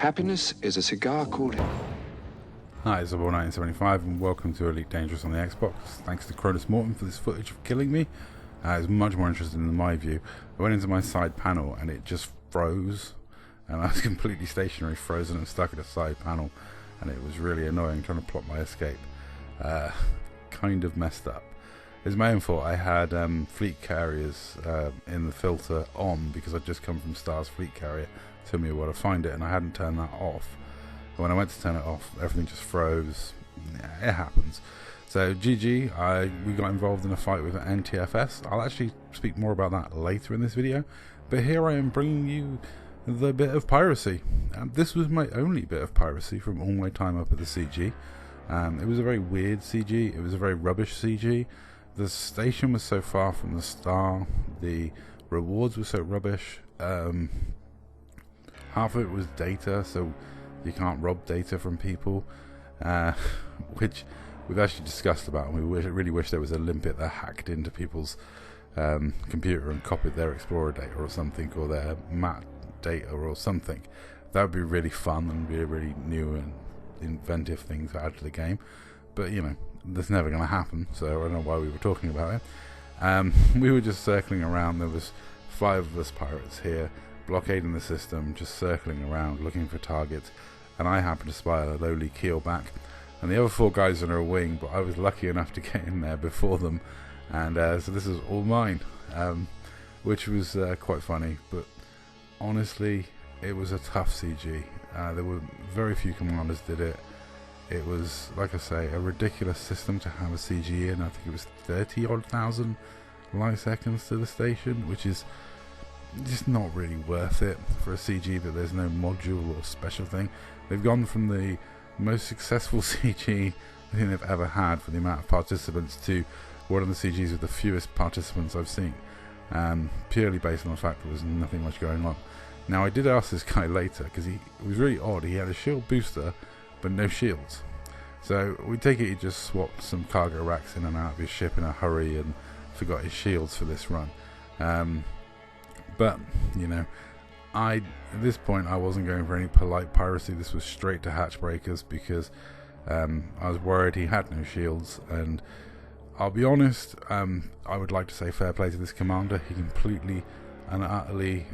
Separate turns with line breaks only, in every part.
Happiness is a cigar called...
Hi, it's Polo 1975 and welcome to Elite Dangerous on the Xbox. Thanks to Cronus Morton for this footage of killing me. It's much more interesting than my view. I went into my side panel and it just froze. And I was completely stationary, frozen and stuck at a side panel. And it was really annoying trying to plot my escape. Kind of messed up. It's my own fault. I had fleet carriers in the filter on because I'd just come from Star's fleet carrier. It took me a while to find it and I hadn't turned that off. When I went to turn it off, everything just froze. Yeah, it happens. So GG, we got involved in a fight with NTFS. I'll actually speak more about that later in this video. But here I am bringing you the bit of piracy. This was my only bit of piracy from all my time up at the CG. It was a very weird CG. It was a very rubbish CG. The station was so far from the star. The rewards were so rubbish. Half of it was data, so you can't rob data from people, which we've actually discussed about, and we really wish there was a limpet that hacked into people's computer and copied their Explorer data or something, or their map data or something. That would be really fun and be a really new and inventive thing to add to the game. But you know, that's never going to happen, so I don't know why we were talking about it. We were just circling around. There was 5 of us pirates here, blockading the system, just circling around looking for targets, and I happened to spy a lowly keelback, and the other 4 guys on a wing, but I was lucky enough to get in there before them, and so this is all mine, which was quite funny. But honestly, it was a tough CG. There were very few commanders did it. It was, like I say, a ridiculous system to have a CG in. I think it was 30-odd thousand light seconds to the station, which is just not really worth it for a CG that there's no module or special thing. They've gone from the most successful CG I think they've ever had for the amount of participants to one of the CGs with the fewest participants I've seen, purely based on the fact there was nothing much going on. Now, I did ask this guy later because it was really odd. He had a shield booster but no shields, so we take it he just swapped some cargo racks in and out of his ship in a hurry and forgot his shields for this run. But, you know, at this point I wasn't going for any polite piracy. This was straight to hatch breakers because I was worried he had no shields, and I'll be honest, I would like to say fair play to this commander. He completely and utterly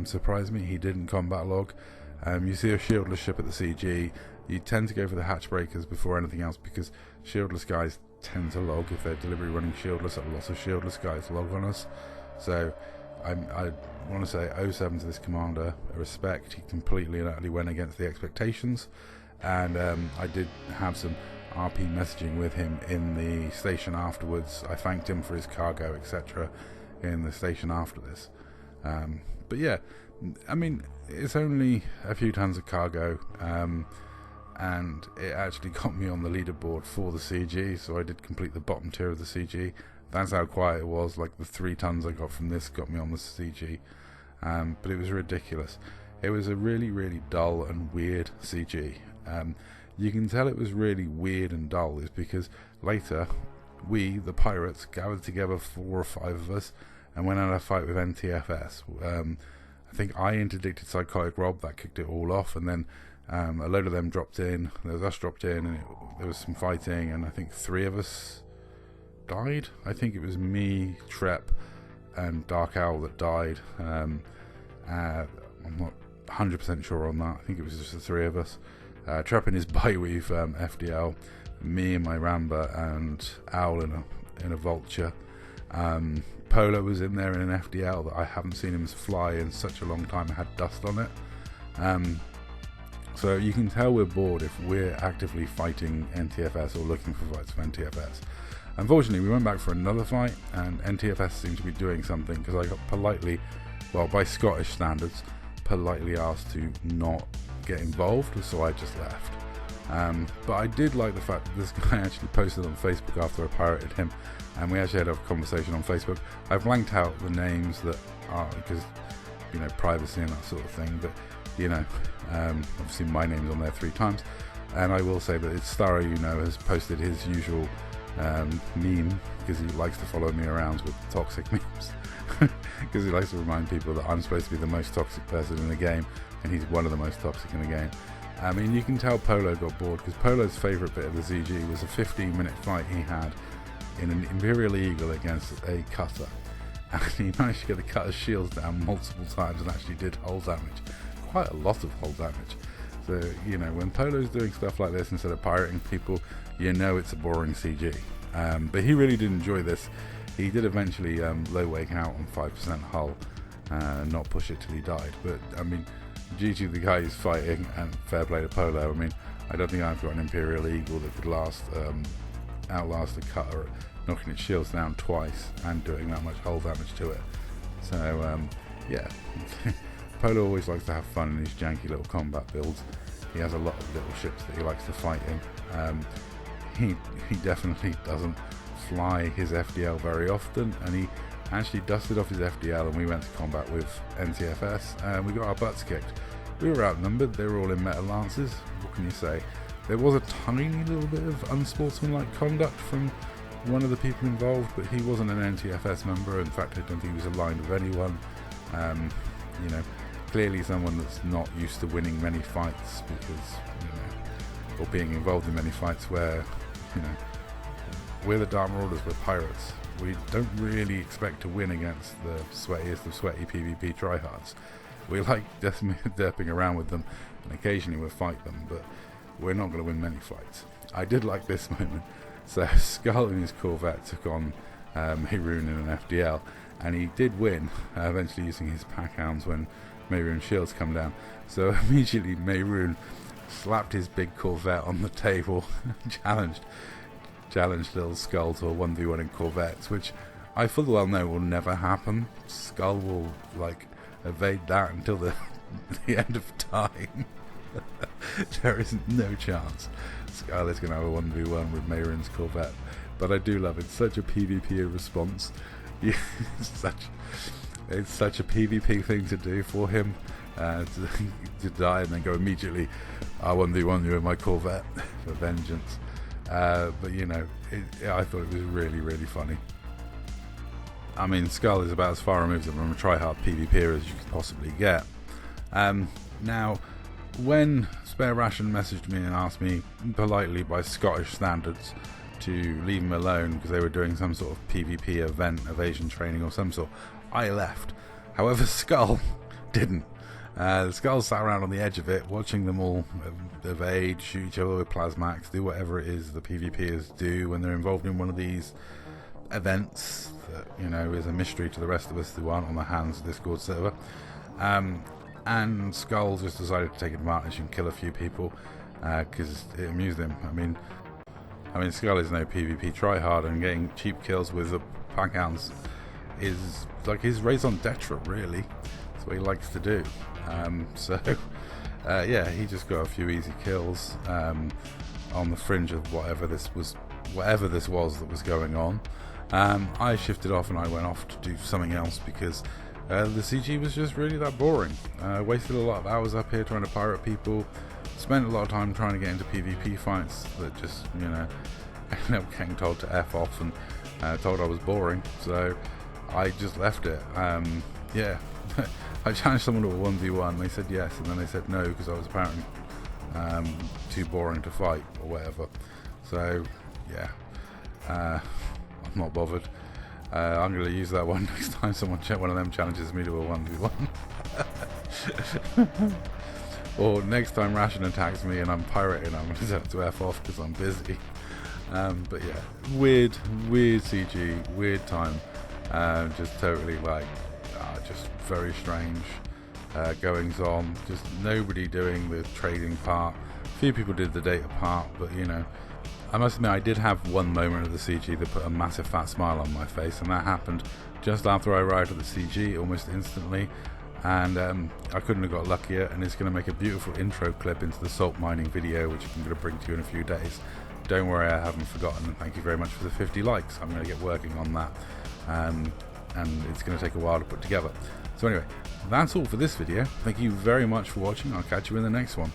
surprised me. He didn't combat log. You see a shieldless ship at the CG, you tend to go for the hatch breakers before anything else because shieldless guys tend to log. If they're deliberately running shieldless, lots of shieldless guys log on us. So I want to say 07 to this commander, respect. He completely and utterly went against the expectations, and I did have some RP messaging with him in the station afterwards. I thanked him for his cargo, etc. in the station after this. But yeah, I mean, it's only a few tons of cargo, and it actually got me on the leaderboard for the CG, so I did complete the bottom tier of the CG. That's how quiet it was. Like, the 3 tons I got from this got me on the CG, but it was ridiculous. It was a really, really dull and weird CG. You can tell it was really weird and dull is because later we, the pirates, gathered together, 4 or 5 of us, and went on a fight with NTFS. I think I interdicted Psychotic Rob, that kicked it all off, and then a load of them dropped in. There was us dropped in, and there was some fighting, and I think 3 of us died. I think it was me, Trep, and Dark Owl that died. I'm not 100% sure on that. I think it was just the 3 of us. Trep in his Biweave FDL, me in my Ramba, and Owl in a Vulture. Polo was in there in an FDL that I haven't seen him fly in such a long time. It had dust on it. So you can tell we're bored if we're actively fighting NTFS or looking for fights for NTFS. Unfortunately, we went back for another fight, and NTFS seemed to be doing something because I got politely, well, by Scottish standards, politely asked to not get involved, so I just left. But I did like the fact that this guy actually posted on Facebook after I pirated him, and we actually had a conversation on Facebook. I've blanked out the names that are, because, you know, privacy and that sort of thing, but, you know, obviously my name's on there 3 times, and I will say that it's Starro, you know, has posted his usual meme, because he likes to follow me around with toxic memes. Because he likes to remind people that I'm supposed to be the most toxic person in the game, and he's one of the most toxic in the game. I mean, you can tell Polo got bored, because Polo's favourite bit of the CG was a 15-minute fight he had in an Imperial Eagle against a cutter. And he managed to get the cutter's shields down multiple times and actually did hull damage. Quite a lot of hull damage. So, you know, when Polo's doing stuff like this instead of pirating people, you know it's a boring CG. But he really did enjoy this. He did eventually low wake out on 5% hull, not push it till he died. But, I mean, due to the guy he's fighting, and fair play to Polo, I mean, I don't think I've got an Imperial Eagle that could outlast a cutter, knocking its shields down twice and doing that much hull damage to it. So, yeah. Polo always likes to have fun in his janky little combat builds. He has a lot of little ships that he likes to fight in. He definitely doesn't fly his FDL very often, and he actually dusted off his FDL and we went to combat with NTFS and we got our butts kicked. We were outnumbered, they were all in metal lances. What can you say? There was a tiny little bit of unsportsmanlike conduct from one of the people involved, but he wasn't an NTFS member. In fact, I don't think he was aligned with anyone. You know, clearly someone that's not used to winning many fights, because, you know, or being involved in many fights where, you know, we're the Dark Marauders, we're pirates. We don't really expect to win against the sweatiest of sweaty PvP tryhards. We like just derping around with them, and occasionally we'll fight them, but we're not going to win many fights. I did like this moment. So Skull in his Corvette took on Mayroon in an FDL, and he did win, eventually using his pack hounds when Mayroon's shields come down. So immediately Mayroon slapped his big Corvette on the table, challenged little Skull to a 1v1 in Corvettes, which I full well know will never happen. Skull will, like, evade that until the end of time. There is no chance Skull is going to have a 1v1 with Mayroon's Corvette. But I do love it. It's such a PvP response. It's such a PvP thing to do for him, to die and then go immediately, I 1v1 you in my Corvette for vengeance. But you know, I thought it was really, really funny. I mean, Skull is about as far removed from a tryhard PvPer as you could possibly get. Now, when Spare Ration messaged me and asked me politely by Scottish standards to leave him alone because they were doing some sort of PvP event, evasion training or some sort, I left. However, Skull didn't. Skull sat around on the edge of it, watching them all evade, shoot each other with plasmax, do whatever it is the PvPers do when they're involved in one of these events that, you know, is a mystery to the rest of us who aren't on the Hands Discord server. And Skull just decided to take advantage and kill a few people because it amused him. I mean, Skull is no PvP tryhard, and getting cheap kills with the pack hounds is like his raison d'etre, really. That's what he likes to do. Yeah, he just got a few easy kills on the fringe of whatever this was that was going on. I shifted off and I went off to do something else because the CG was just really that boring. Wasted a lot of hours up here trying to pirate people. Spent a lot of time trying to get into PvP fights that just, you know, ended up getting told to F off and told I was boring. So I just left it. Yeah. I challenged someone to a 1v1. They said yes, and then they said no because I was apparently too boring to fight or whatever. So yeah, I'm not bothered. I'm going to use that one next time one of them challenges me to a 1v1. Or next time Ration attacks me and I'm pirating, I'm going to have to F off because I'm busy. But yeah, weird CG, weird time. Just totally like, just very strange goings on. Just nobody doing the trading part. A few people did the data part, but you know, I must admit I did have one moment of the CG that put a massive fat smile on my face, and that happened just after I arrived at the CG, almost instantly. And I couldn't have got luckier, and it's going to make a beautiful intro clip into the salt mining video, which I'm going to bring to you in a few days. Don't worry, I haven't forgotten. Thank you very much for the 50 likes. I'm going to get working on that, and it's going to take a while to put together. So anyway, that's all for this video. Thank you very much for watching. I'll catch you in the next one.